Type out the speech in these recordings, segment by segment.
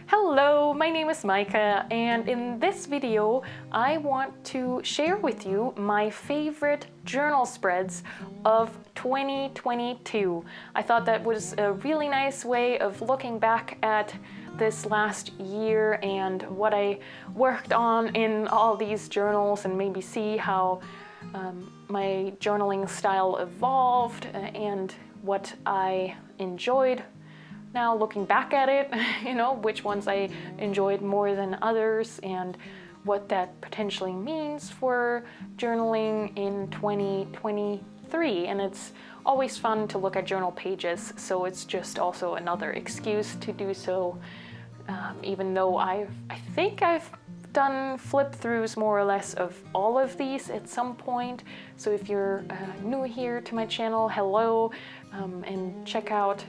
Hello, my name is Micah, and in this video I want to share with you my favorite journal spreads of 2022. I thought that was a really nice way of looking back at this last year and what I worked on in all these journals, and maybe see how my journaling style evolved and what I enjoyed. Now looking back at it, which ones I enjoyed more than others and what that potentially means for journaling in 2023. And it's always fun to look at journal pages, so it's just also another excuse to do so. Even though I think I've done flip-throughs more or less of all of these at some point. So if you're new here to my channel, hello, and check out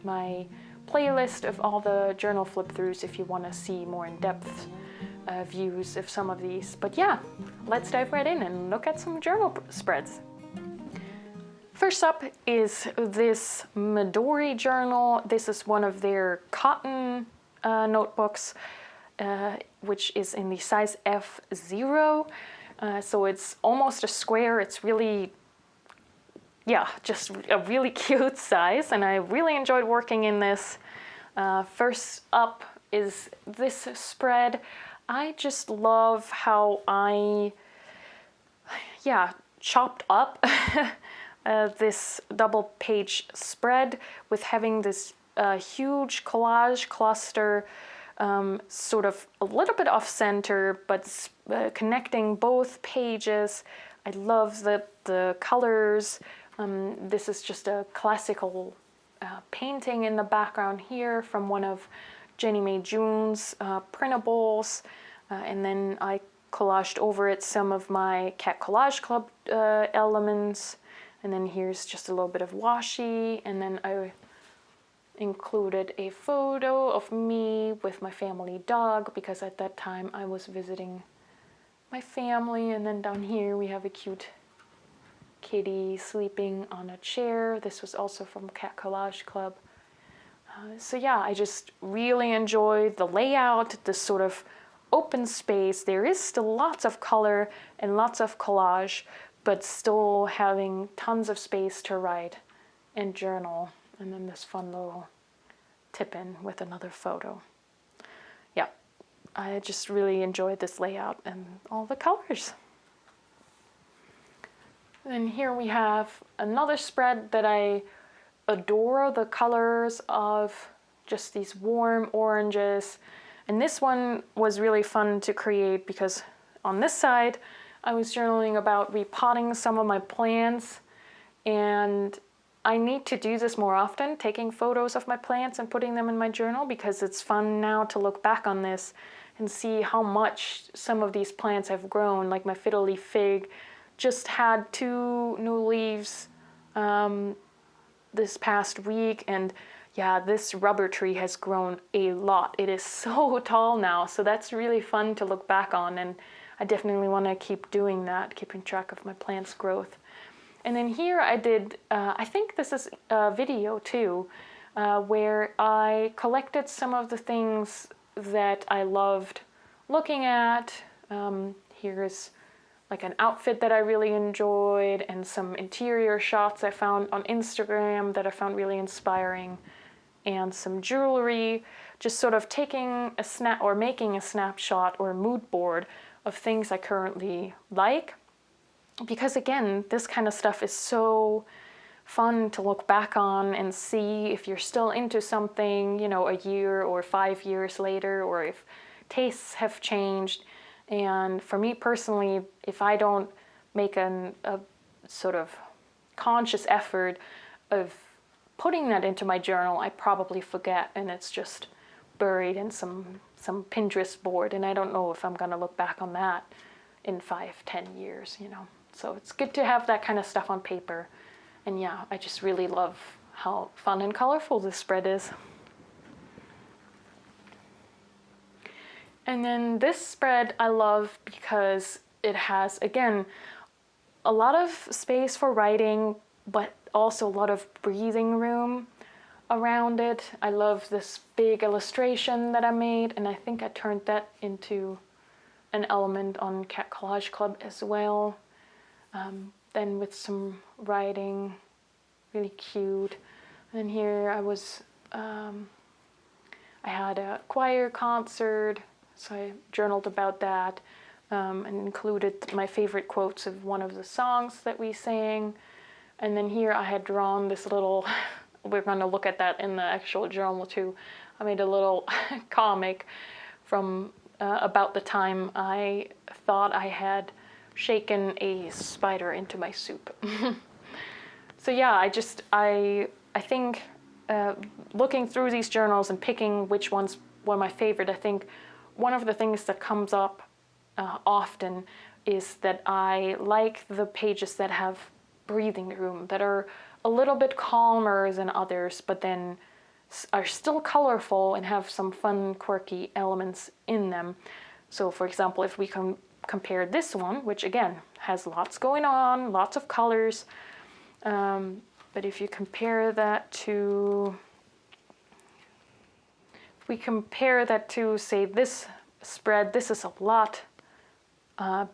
my playlist of all the journal flip-throughs if you want to see more in-depth views of some of these. But yeah, let's dive right in and look at some journal spreads. First up is this Midori journal. This is one of their cotton notebooks, which is in the size F0. So it's almost a square. It's really, just a really cute size, and I really enjoyed working in this. First up is this spread. I just love how I, chopped up this double page spread with having this huge collage cluster, sort of a little bit off center, but connecting both pages. I love the colors. This is just a classical painting in the background here from one of Jenny May June's printables, and then I collaged over it some of my Cat Collage Club elements, and then here's just a little bit of washi, and then I included a photo of me with my family dog, because at that time I was visiting my family. And then down here we have a cute kitty sleeping on a chair. This was also from Cat Collage Club. So yeah, I just really enjoy the layout, this sort of open space. There is still lots of color and lots of collage, but still having tons of space to write and journal. And then this fun little tip-in with another photo. Yeah, I just really enjoyed this layout and all the colors. And here we have another spread that I adore, the colors of just these warm oranges. And this one was really fun to create because on this side I was journaling about repotting some of my plants, and I need to do this more often, taking photos of my plants and putting them in my journal, because it's fun now to look back on this and see how much some of these plants have grown. Like my fiddle leaf fig just had 2 new leaves this past week, and yeah, this rubber tree has grown a lot. It is so tall now, so that's really fun to look back on, and I definitely want to keep doing that, keeping track of my plants' growth. And then here I did, I think this is a video too, where I collected some of the things that I loved looking at. Here's like an outfit that I really enjoyed, and some interior shots I found on Instagram that I found really inspiring, and some jewelry, just sort of taking a snap or making a snapshot or a mood board of things I currently like. Because again, this kind of stuff is so fun to look back on and see if you're still into something, a year or 5 years later, or if tastes have changed. And for me personally, if I don't make a sort of conscious effort of putting that into my journal, I probably forget, and it's just buried in some Pinterest board, and I don't know if I'm gonna look back on that in 5-10 years, So it's good to have that kind of stuff on paper. And yeah, I just really love how fun and colorful this spread is. And then this spread I love because it has, again, a lot of space for writing, but also a lot of breathing room. around it. I love this big illustration that I made, and I think I turned that into an element on Cat Collage Club as well. Then with some writing, really cute. And here I had a choir concert, so I journaled about that, and included my favorite quotes of one of the songs that we sang. And then here I had drawn this little, we're going to look at that in the actual journal too. I made a little comic from about the time I thought I had shaken a spider into my soup. So yeah, I think looking through these journals and picking which ones were my favorite, I think one of the things that comes up often is that I like the pages that have breathing room, that are a little bit calmer than others, but then are still colorful and have some fun, quirky elements in them. So for example, if we can compare this one, which again has lots going on, lots of colors, but if you compare that to, if we compare that to, say, this spread, this is a lot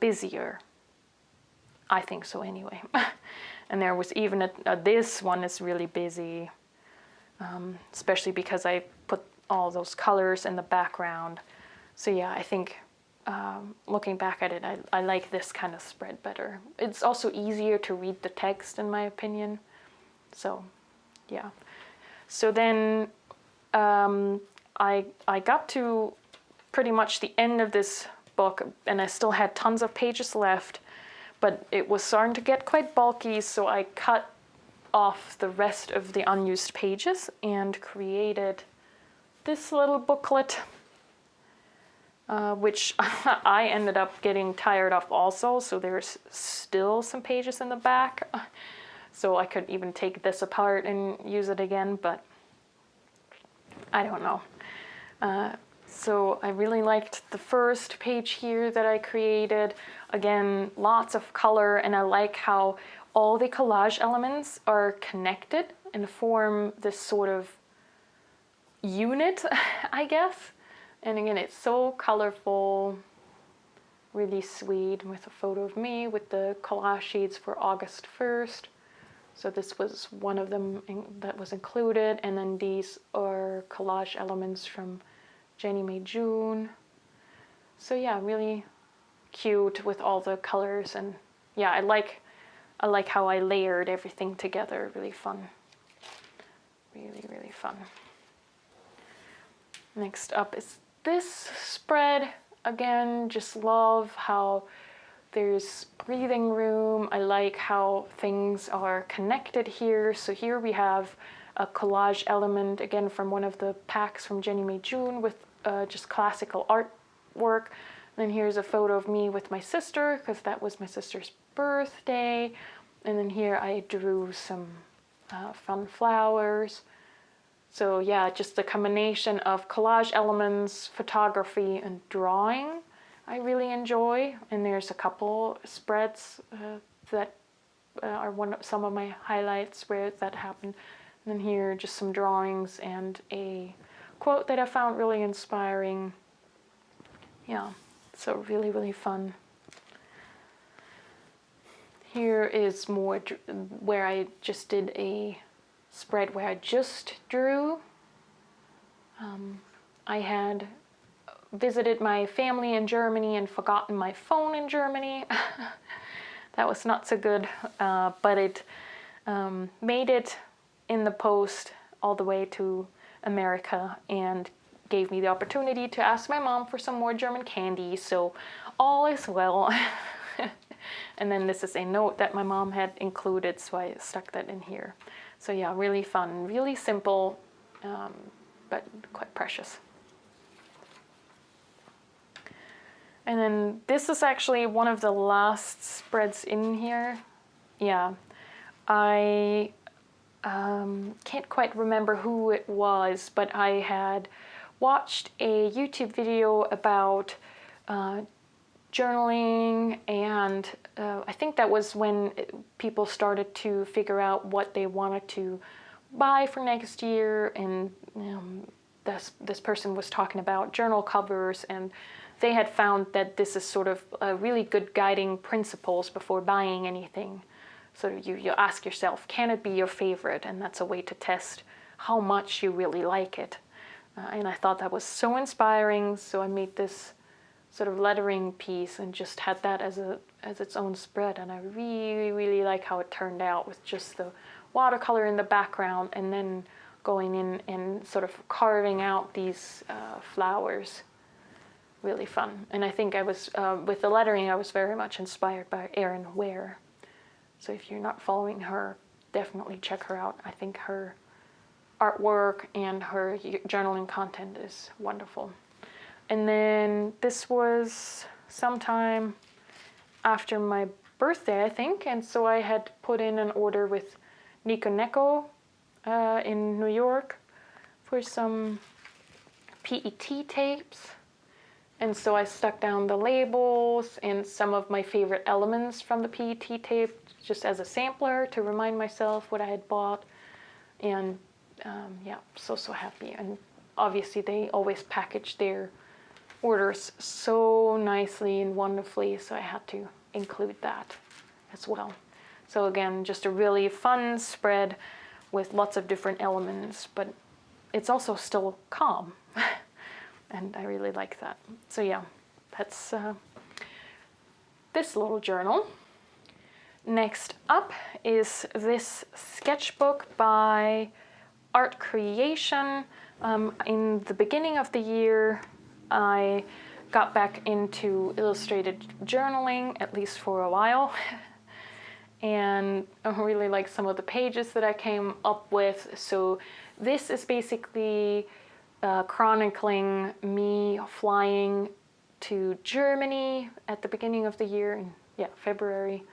busier. I think so anyway. And there was even this one is really busy, especially because I put all those colors in the background. So yeah, I think looking back at it, I like this kind of spread better. It's also easier to read the text, in my opinion. So yeah. So then I got to pretty much the end of this book, and I still had tons of pages left, but it was starting to get quite bulky, so I cut off the rest of the unused pages and created this little booklet, which I ended up getting tired of also, so there's still some pages in the back, so I could even take this apart and use it again, but I don't know. So I really liked the first page here that I created. Again, lots of color, and I like how all the collage elements are connected and form this sort of unit, I guess. And again, it's so colorful, really sweet, with a photo of me with the collage sheets for August 1st. So this was one of them that was included, and then these are collage elements from Jenny May June. So yeah, really cute with all the colors, and yeah, I like how I layered everything together. Really fun. Really fun. Next up is this spread. Again, just love how there's breathing room. I like how things are connected here. So here we have a collage element, again from one of the packs from Jenny May June, with just classical artwork. And then here's a photo of me with my sister, because that was my sister's birthday. And then here I drew some fun flowers. So yeah, just a combination of collage elements, photography, and drawing I really enjoy. And there's a couple spreads that are some of my highlights where that happened. And then here, just some drawings and a quote that I found really inspiring. Yeah, so really fun. Here is more where I just did a spread where I just drew. I had visited my family in Germany and forgotten my phone in Germany. That was not so good, but it made it in the post all the way to America and gave me the opportunity to ask my mom for some more German candy, so all is well. And then this is a note that my mom had included, so I stuck that in here. So yeah, really fun, really simple, but quite precious. And then this is actually one of the last spreads in here. Yeah, I can't quite remember who it was, but I had watched a YouTube video about journaling, and I think that was when people started to figure out what they wanted to buy for next year, and this person was talking about journal covers, and they had found that this is sort of a really good guiding principles before buying anything. So you ask yourself, can it be your favorite? And that's a way to test how much you really like it. And I thought that was so inspiring, so I made this sort of lettering piece and just had that as its own spread. And I really, really like how it turned out with just the watercolor in the background and then going in and sort of carving out these flowers. Really fun. And I think I was, with the lettering, I was very much inspired by Erin Ware. So if you're not following her, definitely check her out. I think her artwork and her journaling content is wonderful. And then this was sometime after my birthday, I think, and so I had put in an order with Niconeco in New York for some PET tapes. And so I stuck down the labels and some of my favorite elements from the PET tape just as a sampler to remind myself what I had bought. And yeah, so happy. And obviously they always package their orders so nicely and wonderfully, so I had to include that as well. So again, just a really fun spread with lots of different elements, but it's also still calm. And I really like that. So yeah, that's this little journal. Next up is this sketchbook by Art Creation. In the beginning of the year, I got back into illustrated journaling, at least for a while. And I really like some of the pages that I came up with. So this is basically chronicling me flying to Germany at the beginning of the year, in February,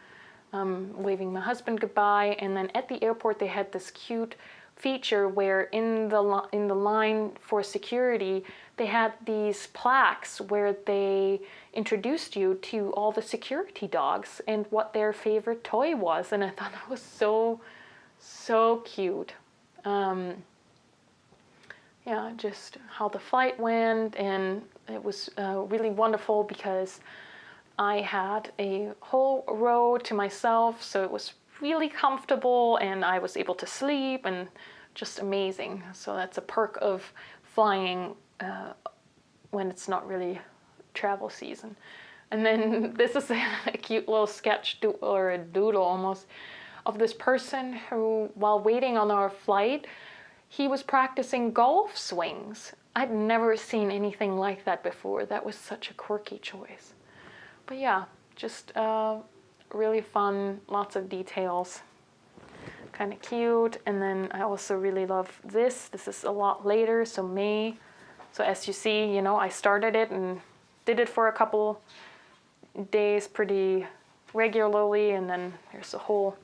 waving my husband goodbye. And then at the airport they had this cute feature where in the line for security they had these plaques where they introduced you to all the security dogs and what their favorite toy was, and I thought that was so cute. Yeah, just how the flight went, and it was really wonderful because I had a whole row to myself, so it was really comfortable and I was able to sleep, and just amazing. So that's a perk of flying when it's not really travel season. And then this is a cute little sketch or a doodle almost of this person who, while waiting on our flight, he was practicing golf swings. I'd never seen anything like that before. That was such a quirky choice. But yeah, just really fun, lots of details, kind of cute. And then I also really love this. This is a lot later, so May. So as you see, I started it and did it for a couple days pretty regularly, and then there's a whole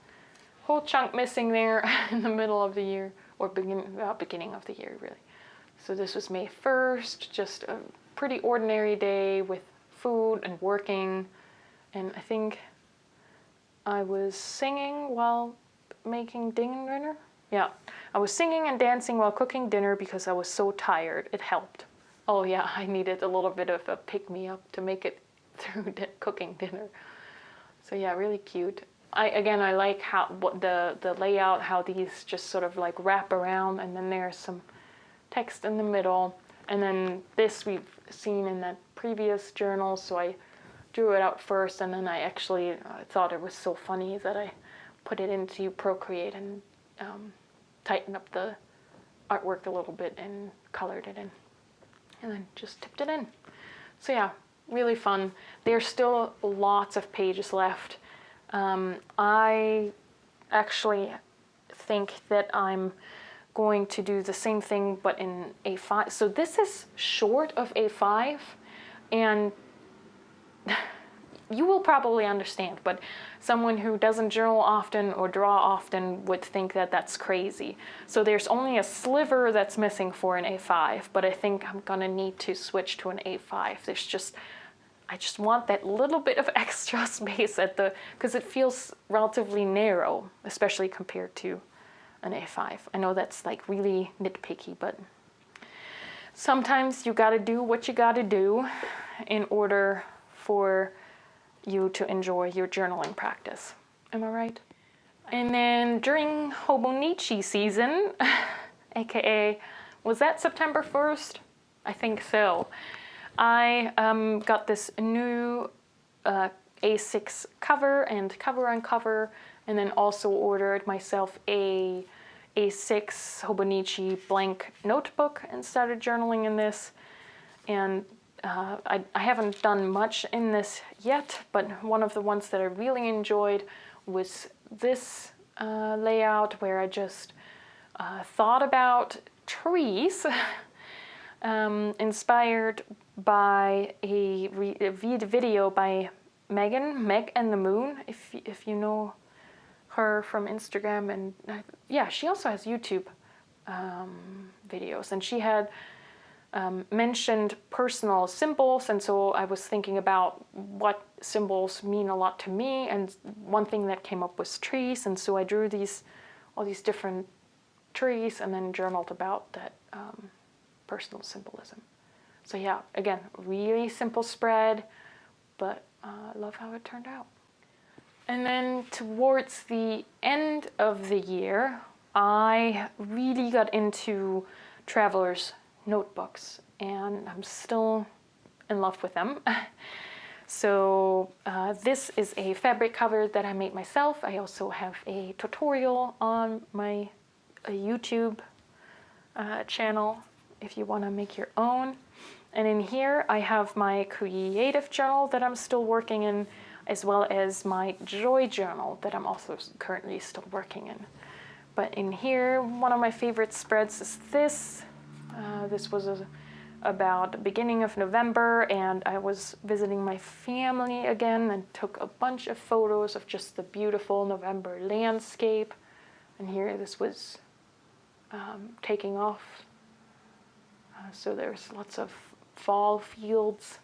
chunk missing there in the middle of the year, or beginning of the year, really. So this was May 1st, just a pretty ordinary day with food and working, and I think I was singing while making dinner. Yeah, I was singing and dancing while cooking dinner because I was so tired. It helped. Oh yeah, I needed a little bit of a pick-me-up to make it through cooking dinner. So yeah, really cute. I like how the layout, how these just sort of like wrap around, and then there's some text in the middle. And then this we've seen in that previous journal, so I drew it out first, and then I actually thought it was so funny that I put it into Procreate and tightened up the artwork a little bit and colored it in, and then just tipped it in. So yeah, really fun. There's still lots of pages left. I actually think that I'm going to do the same thing but in A5. So this is short of A5, and you will probably understand, but someone who doesn't journal often or draw often would think that that's crazy. So there's only a sliver that's missing for an A5, but I think I'm gonna need to switch to an A5. I just want that little bit of extra space because it feels relatively narrow, especially compared to an A5. I know that's like really nitpicky, but sometimes you gotta do what you gotta do in order for you to enjoy your journaling practice. Am I right? And then during Hobonichi season, aka, was that September 1st? I think so. I got this new A6 cover and cover on cover, and then also ordered myself a A6 Hobonichi blank notebook and started journaling in this. And I haven't done much in this yet, but one of the ones that I really enjoyed was this layout where I just thought about trees inspired by a video by Meghann And The Moon, if you know her from Instagram. And yeah, she also has YouTube videos, and she had mentioned personal symbols, and so I was thinking about what symbols mean a lot to me, and one thing that came up was trees, and so I drew all these different trees and then journaled about that personal symbolism. So yeah, again, really simple spread, but I love how it turned out. And then towards the end of the year, I really got into traveler's notebooks, and I'm still in love with them. So this is a fabric cover that I made myself. I also have a tutorial on my YouTube channel if you want to make your own. And in here I have my creative journal that I'm still working in, as well as my joy journal that I'm also currently still working in. But in here, one of my favorite spreads is this. This was about the beginning of November, and I was visiting my family again and took a bunch of photos of just the beautiful November landscape. And here this was taking off. So there's lots of fall fields.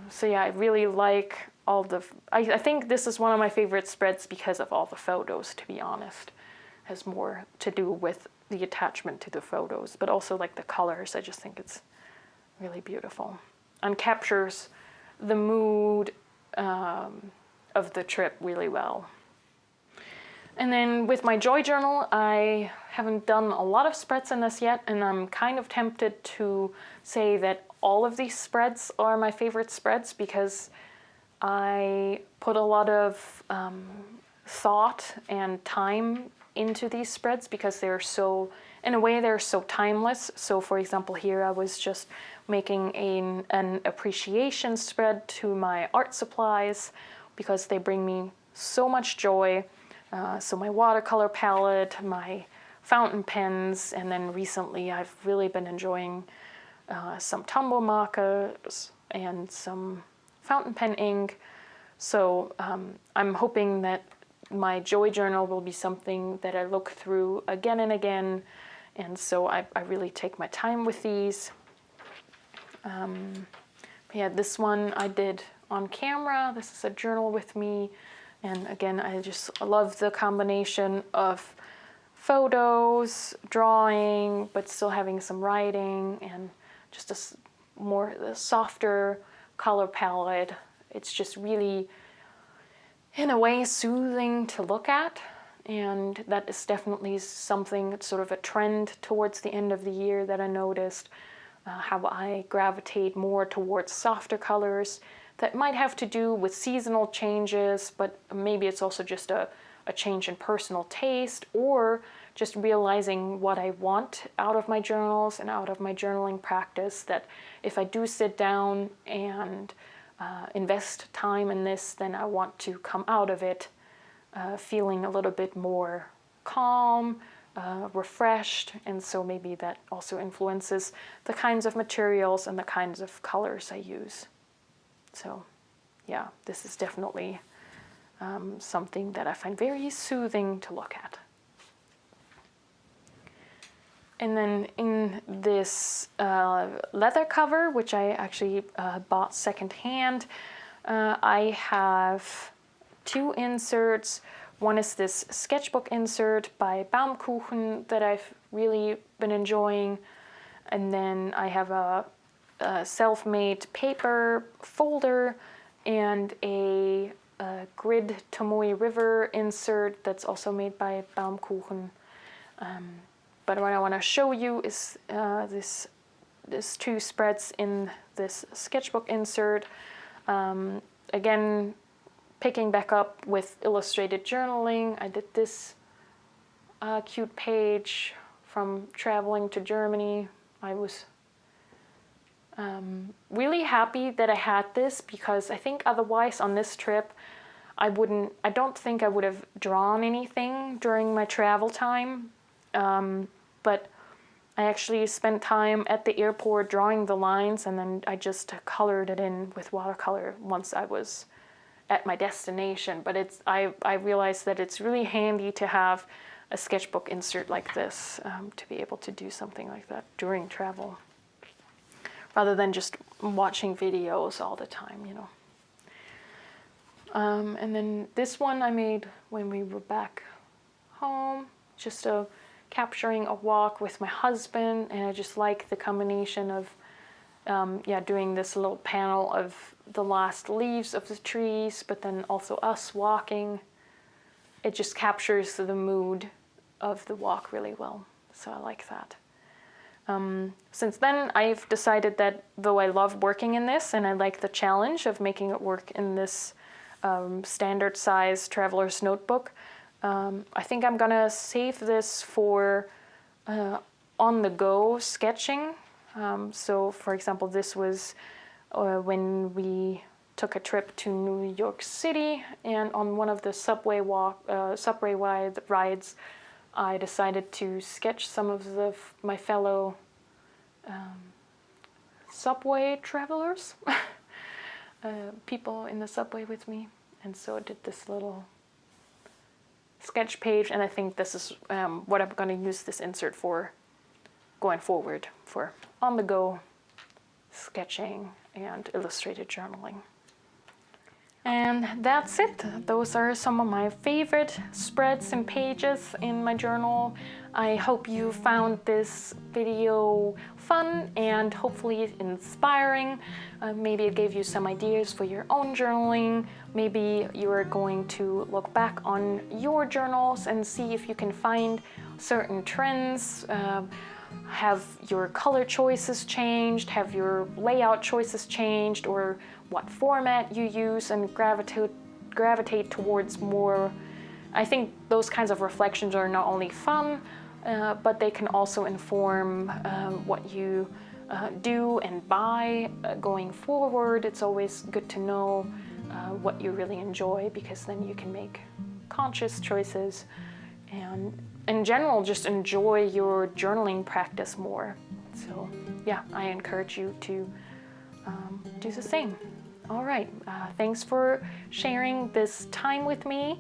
So yeah, I really like all the, I think this is one of my favorite spreads because of all the photos, to be honest. It has more to do with the attachment to the photos, but also like the colors. I just think it's really beautiful and captures the mood of the trip really well. And then with my joy journal, I haven't done a lot of spreads in this yet, and I'm kind of tempted to say that all of these spreads are my favorite spreads because I put a lot of thought and time into these spreads because they're so, in a way, they're so timeless. So for example, here I was just making an appreciation spread to my art supplies because they bring me so much joy. So my watercolor palette, my fountain pens, and then recently I've really been enjoying some tumble markers and some fountain pen ink. So I'm hoping that my joy journal will be something that I look through again and again, and so I really take my time with these. Yeah, this one I did on camera. This is a journal with me, and again, I just love the combination of photos, drawing, but still having some writing, and just a softer color palette. It's just really, in a way, soothing to look at, and that is definitely something, sort of a trend towards the end of the year that I noticed, how I gravitate more towards softer colors. That might have to do with seasonal changes, but maybe it's also just a change in personal taste, or just realizing what I want out of my journals and out of my journaling practice, that if I do sit down and invest time in this, then I want to come out of it feeling a little bit more calm, refreshed, and so maybe that also influences the kinds of materials and the kinds of colors I use. So yeah, this is definitely something that I find very soothing to look at. And then in this leather cover, which I actually bought secondhand, I have two inserts One is this sketchbook insert by Baum-Kuchen that I've really been enjoying. And then I have a self-made paper folder and a grid Tomoe River insert that's also made by Baum-Kuchen. But what I want to show you is this two spreads in this sketchbook insert. Again, picking back up with illustrated journaling. I did this cute page from traveling to Germany. I was really happy that I had this, because I think otherwise on this trip I don't think I would have drawn anything during my travel time. But I actually spent time at the airport drawing the lines, and then I just colored it in with watercolor once I was at my destination. But I realized that it's really handy to have a sketchbook insert like this, to be able to do something like that during travel, rather than just watching videos all the time, you know. And then this one I made when we were back home, just capturing a walk with my husband, and I just like the combination of doing this little panel of the last leaves of the trees, but then also us walking. It just captures the mood of the walk really well, so I like that. Since then, I've decided that though I love working in this and I like the challenge of making it work in this standard size traveler's notebook, I think I'm gonna save this for on-the-go sketching. So for example, this was when we took a trip to New York City, and on one of the subway rides, I decided to sketch some of my fellow subway travelers, people in the subway with me, and so I did this little sketch page, and I think this is what I'm going to use this insert for going forward, for on-the-go sketching and illustrated journaling. And that's it. Those are some of my favorite spreads and pages in my journal. I hope you found this video fun and hopefully inspiring. Maybe it gave you some ideas for your own journaling. Maybe you are going to look back on your journals and see if you can find certain trends. Have your color choices changed? Have your layout choices changed? Or what format you use, and gravitate towards more. I think those kinds of reflections are not only fun, but they can also inform what you do and buy going forward. It's always good to know what you really enjoy, because then you can make conscious choices and in general just enjoy your journaling practice more. So yeah, I encourage you to do the same. All right, thanks for sharing this time with me,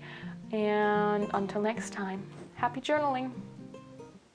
and until next time, happy journaling.